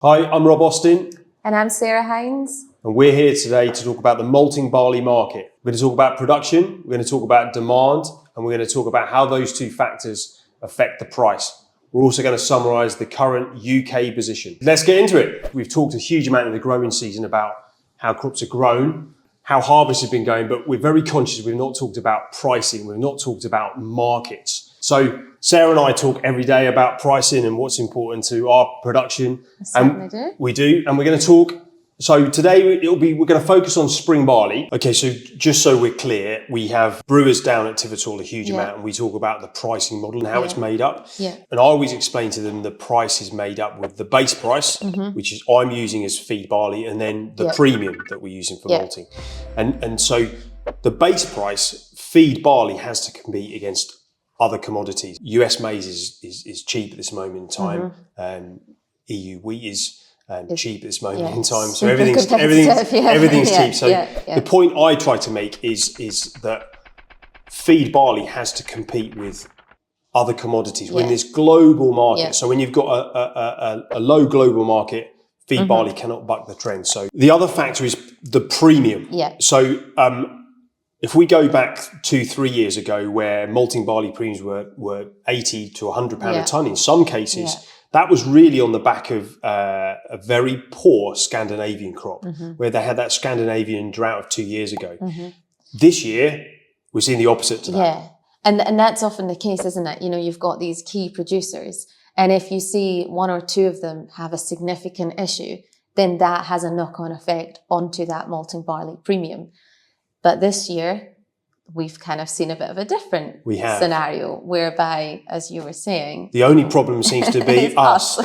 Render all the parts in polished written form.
Hi, I'm Rob Austin. And I'm Sarah Hynes. And we're here today to talk about the malting barley market. We're going to talk about production, we're going to talk about demand, and we're going to talk about how those two factors affect the price. We're also going to summarise the current UK position. Let's get into it. We've talked a huge amount in the growing season about how crops are grown, how harvest has been going, but we're very conscious we've not talked about pricing, we've not talked about markets. So Sarah and I talk every day about pricing and what's important to our production. I certainly do. We do, and we're going to talk. So today we're going to focus on spring barley. Okay, so just so we're clear, we have brewers down at Tivertall a huge amount, and we talk about the pricing model and how it's made up. Yeah. And I always explain to them the price is made up with the base price, which is I'm using as feed barley, and then the premium that we're using for malting. And so the base price, feed barley, has to compete against other commodities. US maize is cheap at this moment in time. EU wheat is cheap at this moment in time. So everything's cheap. So the point I try to make is that feed barley has to compete with other commodities. We're in this global market. So when you've got a low global market, feed barley cannot buck the trend. So the other factor is the premium. So if we go back 2-3 years ago, where malting barley premiums were 80 to £100 a tonne in some cases, that was really on the back of a very poor Scandinavian crop, where they had that Scandinavian drought of 2 years ago. This year, we're seeing the opposite to that. Yeah, and that's often the case, isn't it? You know, you've got these key producers, and if you see one or two of them have a significant issue, then that has a knock-on effect onto that malting barley premium. But this year, we've kind of seen a bit of a different scenario, whereby, as you were saying, the only problem seems to be us.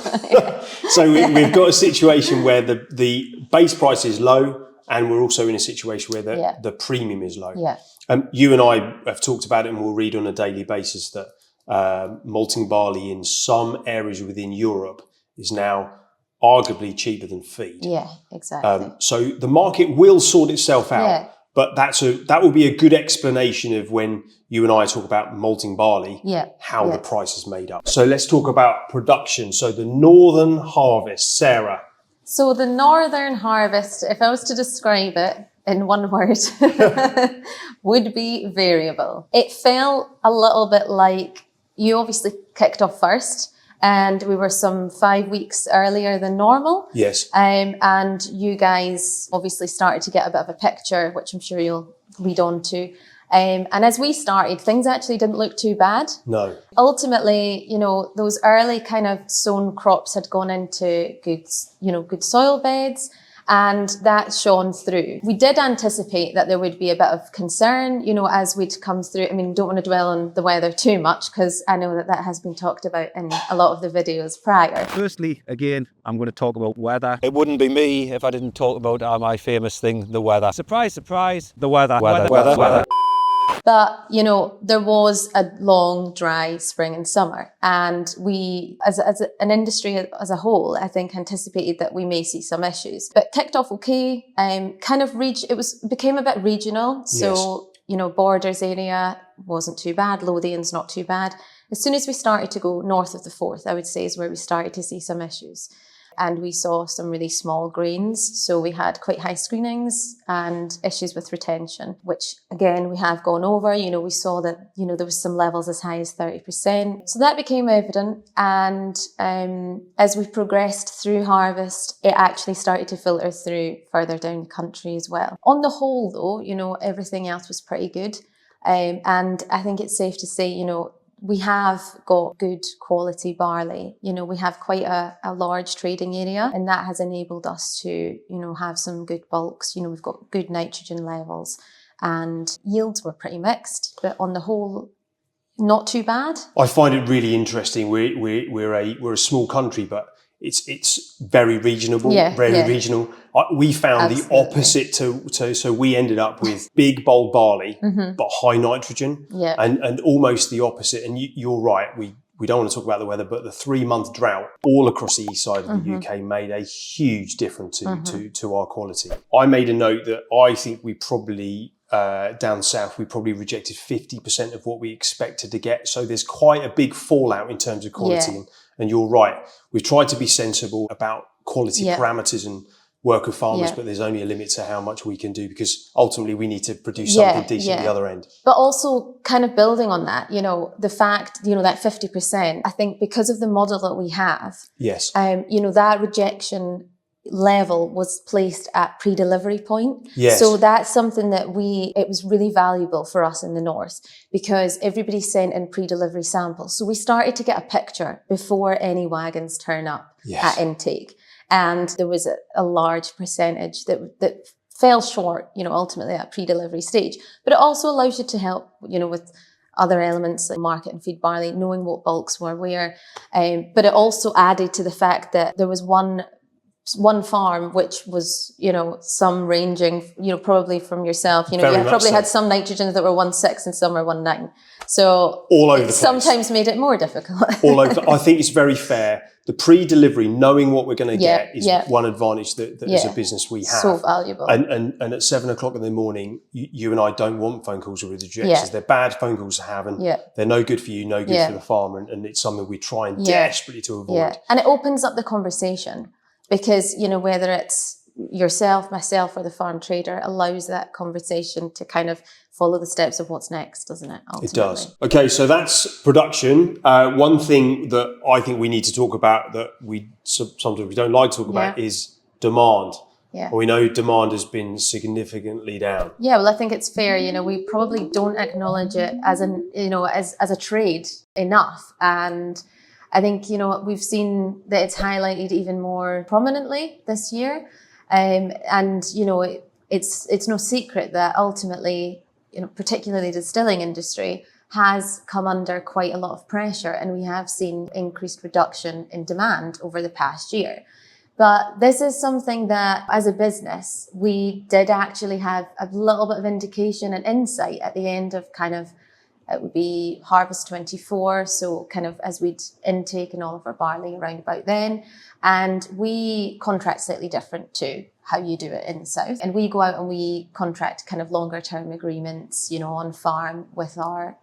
So we've got a situation where the base price is low, and we're also in a situation where the premium is low. You and I have talked about it, and we'll read on a daily basis that malting barley in some areas within Europe is now arguably cheaper than feed. Yeah, exactly. So the market will sort itself out. But that will be a good explanation of when you and I talk about malting barley, how the price is made up. So let's talk about production. So the northern harvest, Sarah. So the northern harvest, if I was to describe it in one word, would be variable. It felt a little bit like you obviously kicked off first, and we were some 5 weeks earlier than normal. Yes. And you guys obviously started to get a bit of a picture, which I'm sure you'll lead on to. And as we started, things actually didn't look too bad. No. Ultimately, you know, those early kind of sown crops had gone into good soil beds, and that shone through. We did anticipate that there would be a bit of concern, you know, as we'd come through. I mean, don't want to dwell on the weather too much, because I know that has been talked about in a lot of the videos prior. Firstly, again, I'm going to talk about weather. It wouldn't be me if I didn't talk about my famous thing, the weather. Surprise, surprise, the weather. Weather. But, you know, there was a long, dry spring and summer. And we, as an industry as a whole, I think anticipated that we may see some issues. But kicked off okay. Became a bit regional. So, you know, Borders area wasn't too bad. Lothian's not too bad. As soon as we started to go north of the Forth, I would say, is where we started to see some issues. And we saw some really small grains. So we had quite high screenings and issues with retention, which again, we have gone over. You know, we saw that, you know, there was some levels as high as 30%. So that became evident. And as we progressed through harvest, it actually started to filter through further down the country as well. On the whole though, you know, everything else was pretty good. And I think it's safe to say, you know, we have got good quality barley. You know, we have quite a large trading area, and that has enabled us to, you know, have some good bulks. You know, we've got good nitrogen levels, and yields were pretty mixed, but on the whole, not too bad. I find it really interesting. We're a small country, but it's very regional, regional. We found the opposite so we ended up with big bold barley, but high nitrogen, and almost the opposite. And you're right, we don't want to talk about the weather, but the 3-month drought all across the east side of the UK made a huge difference to our quality. I made a note that I think we probably down south, we probably rejected 50% of what we expected to get. So there's quite a big fallout in terms of quality. And you're right. We've tried to be sensible about quality parameters and work with farmers, but there's only a limit to how much we can do, because ultimately we need to produce something decent at the other end. But also kind of building on that, the fact, that 50%, I think because of the model that we have, that rejection level was placed at pre-delivery point. Yes. So that's something that it was really valuable for us in the north, because everybody sent in pre-delivery samples. So we started to get a picture before any wagons turn up at intake. And there was a large percentage that fell short, ultimately at pre-delivery stage. But it also allows you to help, with other elements like market and feed barley, knowing what bulks were where. But it also added to the fact that there was one farm which was, some ranging, probably from yourself, you probably had some nitrogens that were 1.6 and some were 1.9. So all over the place. Sometimes made it more difficult. All over. I think it's very fair. The pre-delivery, knowing what we're going to get, is one advantage that as a business we have. So valuable. And at 7 o'clock in the morning, you and I don't want phone calls with rejections. They're bad phone calls to have, and they're no good for you, no good for the farmer. And it's something we try and desperately to avoid. Yeah. And it opens up the conversation, because, whether it's yourself, myself, or the farm trader, allows that conversation to kind of follow the steps of what's next, doesn't it? Ultimately. It does. Okay, so that's production. One thing that I think we need to talk about that sometimes we don't like to talk about is demand. Yeah. We know demand has been significantly down. Yeah, well, I think it's fair. We probably don't acknowledge it as as a trade enough. And I think, we've seen that it's highlighted even more prominently this year. It's no secret that ultimately, particularly the distilling industry has come under quite a lot of pressure, and we have seen increased reduction in demand over the past year. But this is something that, as a business, we did actually have a little bit of indication and insight at the end of it would be harvest 24. So kind of as we'd intaken all of our barley around about then. And we contract slightly different to how you do it in the south. And we go out and we contract kind of longer term agreements, on farm with our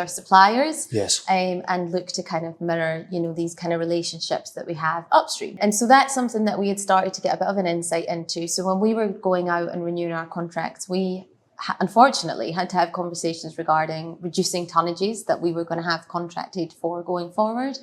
suppliers. Yes. And look to kind of mirror, these kind of relationships that we have upstream. And so that's something that we had started to get a bit of an insight into. So when we were going out and renewing our contracts, we unfortunately had to have conversations regarding reducing tonnages that we were going to have contracted for going forward.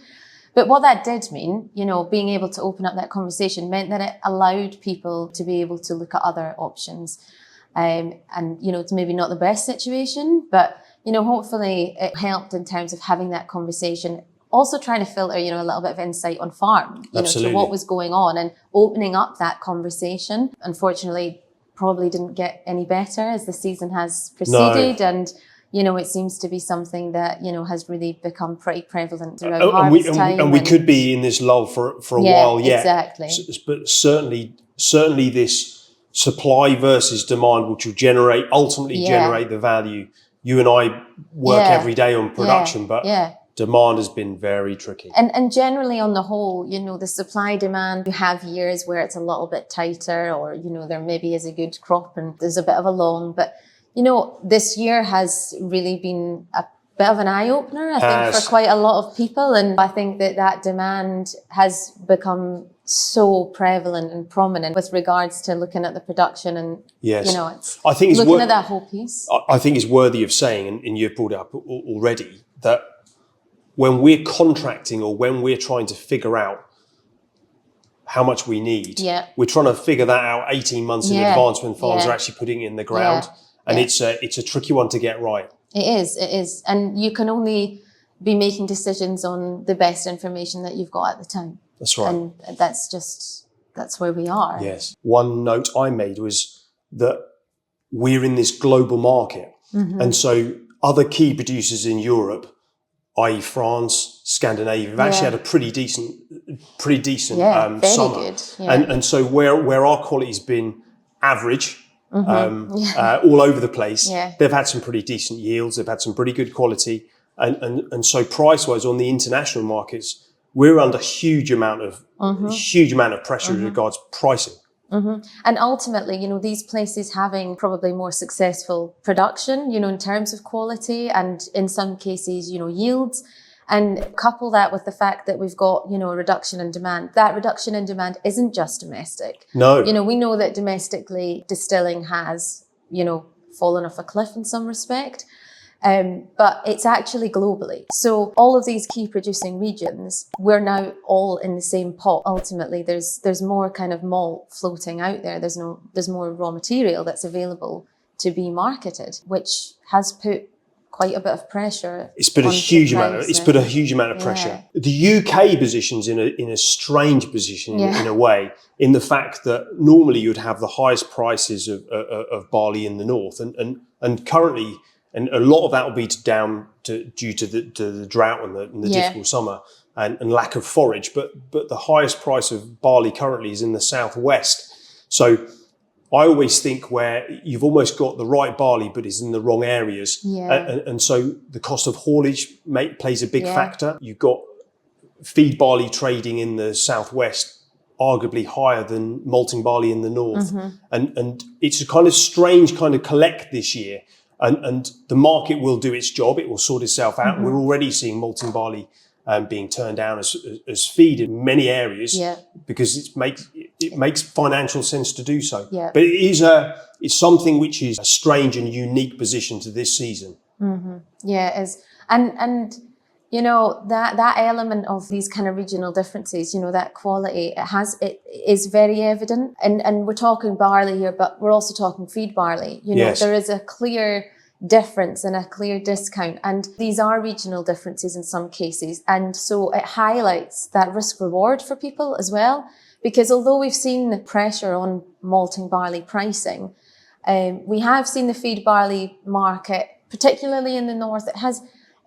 But what that did mean, being able to open up that conversation meant that it allowed people to be able to look at other options. And it's maybe not the best situation, but, hopefully it helped in terms of having that conversation. Also trying to filter, a little bit of insight on farm, to what was going on, and opening up that conversation. Unfortunately, probably didn't get any better as the season has proceeded. No. And, it seems to be something that, has really become pretty prevalent throughout harvest time. And we could be in this lull for a while yet. Exactly. But certainly this supply versus demand, which will ultimately generate the value. You and I work every day on production, but demand has been very tricky. And generally on the whole, the supply demand, you have years where it's a little bit tighter, or, there maybe is a good crop and there's a bit of a long, but, this year has really been a bit of an eye-opener, I think, for quite a lot of people. And I think that demand has become so prevalent and prominent with regards to looking at the production and, I think it's looking at that whole piece. I think it's worthy of saying, and you've brought it up already, that when we're contracting or when we're trying to figure out how much we need, we're trying to figure that out 18 months in advance when farmers are actually putting it in the ground. And it's a tricky one to get right. It is. And you can only be making decisions on the best information that you've got at the time. That's right. And that's where we are. Yes. One note I made was that we're in this global market. Mm-hmm. And so other key producers in Europe, i.e. France, Scandinavia, have actually had a pretty decent very summer. Good. And so where our quality's been average, all over the place, they've had some pretty decent yields, they've had some pretty good quality. And so price-wise on the international markets, we're under huge amount of pressure in regards to pricing. Mm-hmm. And ultimately, these places having probably more successful production, in terms of quality and in some cases, yields, And couple that with the fact that we've got, a reduction in demand. That reduction in demand isn't just domestic. No. We know that domestically distilling has, fallen off a cliff in some respect. But it's actually globally. So all of these key producing regions, we're now all in the same pot. Ultimately, there's more kind of malt floating out there. There's more raw material that's available to be marketed, which has put quite a bit of pressure. It's put a huge amount of pressure. The UK position's in a strange position in a way, in the fact that normally you'd have the highest prices of barley in the north, and currently. And a lot of that will be due to the drought and the difficult summer and lack of forage. But the highest price of barley currently is in the southwest. So I always think where you've almost got the right barley, but it's in the wrong areas. And so the cost of haulage plays a big factor. You've got feed barley trading in the southwest, arguably higher than malting barley in the north. And it's a kind of strange kind of collect this year. And the market will do its job. It will sort itself out. We're already seeing malting barley being turned down as feed in many areas because it makes financial sense to do so. But it's something which is a strange and unique position to this season. Yeah, it is. And that element of these kind of regional differences, that quality, it is very evident. And we're talking barley here, but we're also talking feed barley. There is a clear difference and a clear discount. And these are regional differences in some cases. And so it highlights that risk reward for people as well. Because although we've seen the pressure on malting barley pricing, we have seen the feed barley market, particularly in the north,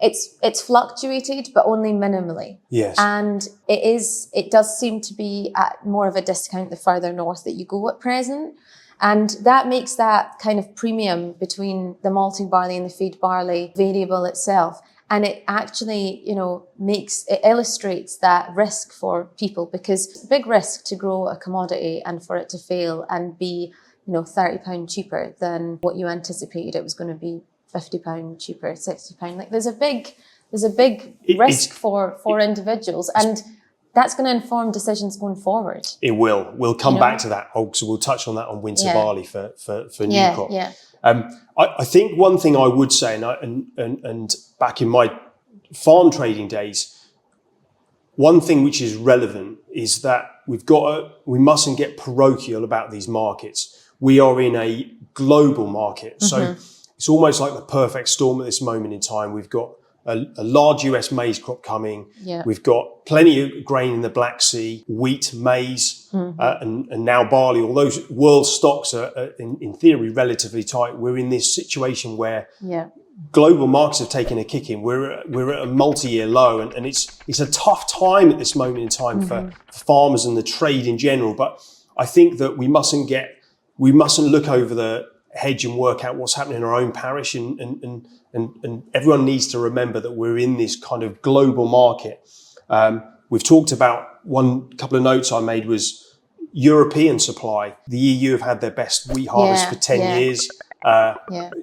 it's fluctuated, but only minimally. Yes. And it does seem to be at more of a discount the further north that you go at present. And that makes that kind of premium between the malting barley and the feed barley variable itself. And it actually, it illustrates that risk for people, because it's a big risk to grow a commodity and for it to fail and be, £30 cheaper than what you anticipated it was going to be. £50 cheaper, £60. Like there's a big risk for individuals, and that's going to inform decisions going forward. It will. We'll come back to that. So we'll touch on that on winter barley for new crop. I think one thing I would say, and back in my farm trading days, one thing which is relevant is that we mustn't get parochial about these markets. We are in a global market, so. It's almost like the perfect storm at this moment in time. We've got a large US maize crop coming. We've got plenty of grain in the Black Sea, wheat, maize, and now barley. Although world stocks are in theory relatively tight, we're in this situation where global markets have taken a kick in. We're at a multi-year low, and it's a tough time at this moment in time for farmers and the trade in general. But I think that we mustn't look over the hedge and work out what's happening in our own parish, and everyone needs to remember that we're in this kind of global market. We've talked about one couple of notes I made was European supply. The EU have had their best wheat harvest for 10 years.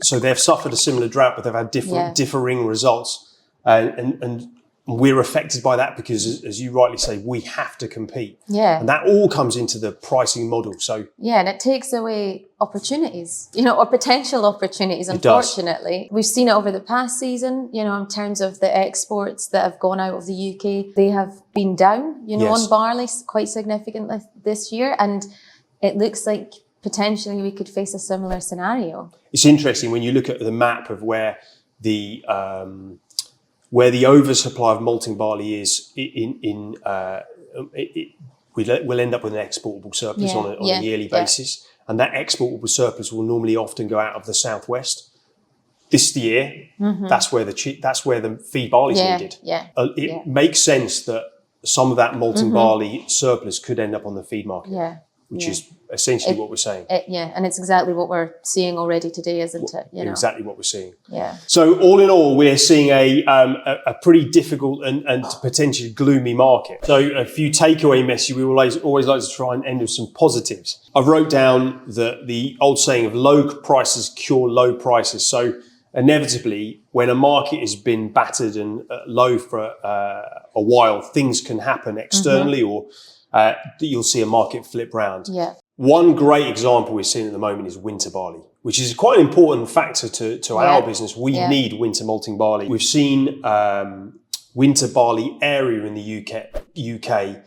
So they've suffered a similar drought, but they've had differing results. And we're affected by that because, as you rightly say, we have to compete. And that all comes into the pricing model. So and it takes away opportunities, or potential opportunities, unfortunately. We've seen it over the past season, in terms of the exports that have gone out of the UK. They have been down, on barley quite significantly this year. And it looks like potentially we could face a similar scenario. It's interesting when you look at the map of where the oversupply of malting barley is we'll end up with an exportable surplus on a yearly basis. And that exportable surplus will normally often go out of the southwest. This year, that's where the feed barley is needed. It makes sense that some of that malting barley surplus could end up on the feed market, which is essentially what we're saying. And it's exactly what we're seeing already today, isn't it? Exactly what we're seeing. So all in all, we're seeing a pretty difficult and potentially gloomy market. So a few takeaway messages. We always like to try and end with some positives. I wrote down the old saying of low prices cure low prices. So inevitably, when a market has been battered and low for a while, things can happen externally, or you'll see a market flip round. Yeah. One great example we're seeing at the moment is winter barley, which is quite an important factor to our business. We need winter malting barley. We've seen winter barley area in the UK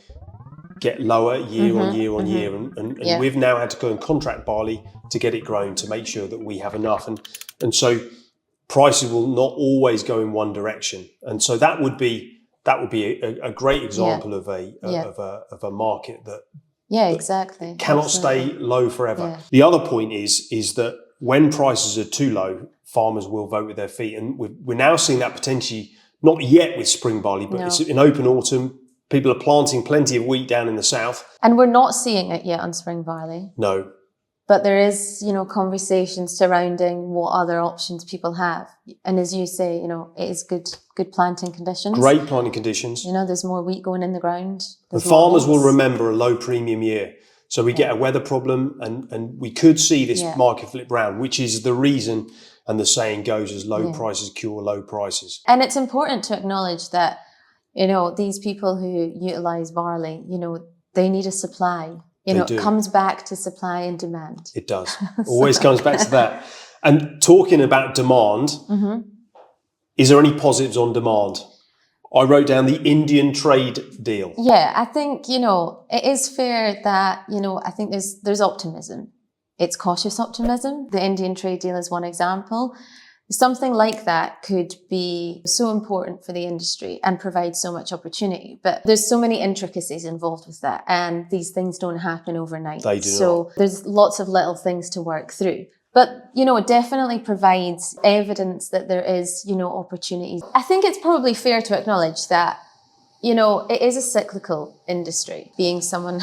get lower year on year on year, and we've now had to go and contract barley to get it grown to make sure that we have enough, and so prices will not always go in one direction, and so that would be a great example of a market that exactly cannot stay low forever. Yeah. The other point is that when prices are too low, farmers will vote with their feet, and we're now seeing that potentially, not yet with spring barley, but it's in open autumn. People are planting plenty of wheat down in the south. And we're not seeing it yet on spring barley. No. But there is, conversations surrounding what other options people have. And as you say, it is good planting conditions. Great planting conditions. There's more wheat going in the ground. The farmers will remember a low premium year. So we get a weather problem, and we could see this market flip round, which is the reason, and the saying goes, as low prices cure low prices. And it's important to acknowledge that, these people who utilise barley, they need a supply. It comes back to supply and demand. It does. Always comes back to that. And talking about demand, is there any positives on demand? I wrote down the Indian trade deal. Yeah, I think, it is fair that, I think there's optimism. It's cautious optimism. The Indian trade deal is one example. Something like that could be so important for the industry and provide so much opportunity. But there's so many intricacies involved with that, and these things don't happen overnight. They do so not. There's lots of little things to work through. But, it definitely provides evidence that there is, opportunities. I think it's probably fair to acknowledge that, it is a cyclical industry. Being someone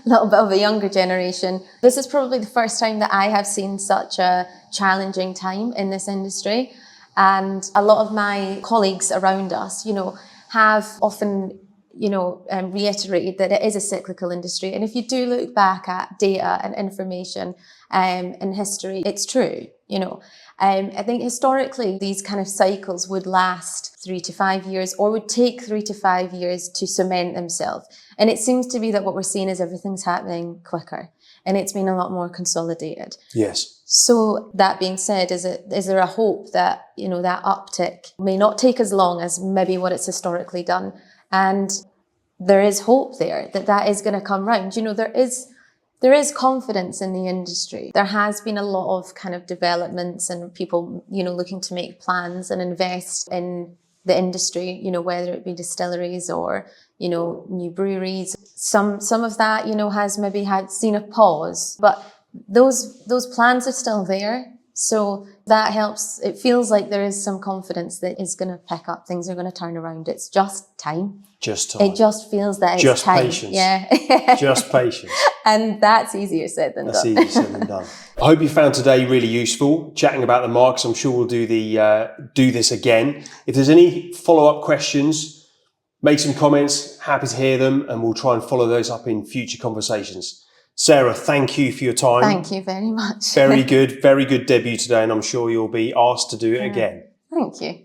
a little bit of a younger generation, this is probably the first time that I have seen such a challenging time in this industry. And a lot of my colleagues around us, have often, reiterated that it is a cyclical industry. And if you do look back at data and information in history, it's true, I think historically these kind of cycles would last 3 to 5 years, or would take 3 to 5 years to cement themselves. And it seems to be that what we're seeing is everything's happening quicker, and it's been a lot more consolidated. Yes. So that being said, is there a hope that, that uptick may not take as long as maybe what it's historically done? And there is hope there that is going to come round. There is confidence in the industry. There has been a lot of kind of developments and people, looking to make plans and invest in the industry, whether it be distilleries or, new breweries. Some of that, has maybe seen a pause, but those plans are still there. So that helps. It feels like there is some confidence that it's going to pick up. Things are going to turn around. It's just time. Just time. It just feels that it's just time. Patience. Yeah. Just patience. And that's easier said than done. That's easier said than done. I hope you found today really useful, chatting about the markets. I'm sure we'll do this again. If there's any follow-up questions, make some comments. Happy to hear them, and we'll try and follow those up in future conversations. Sarah, thank you for your time. Thank you very much. Very good debut today, and I'm sure you'll be asked to do it again. Thank you.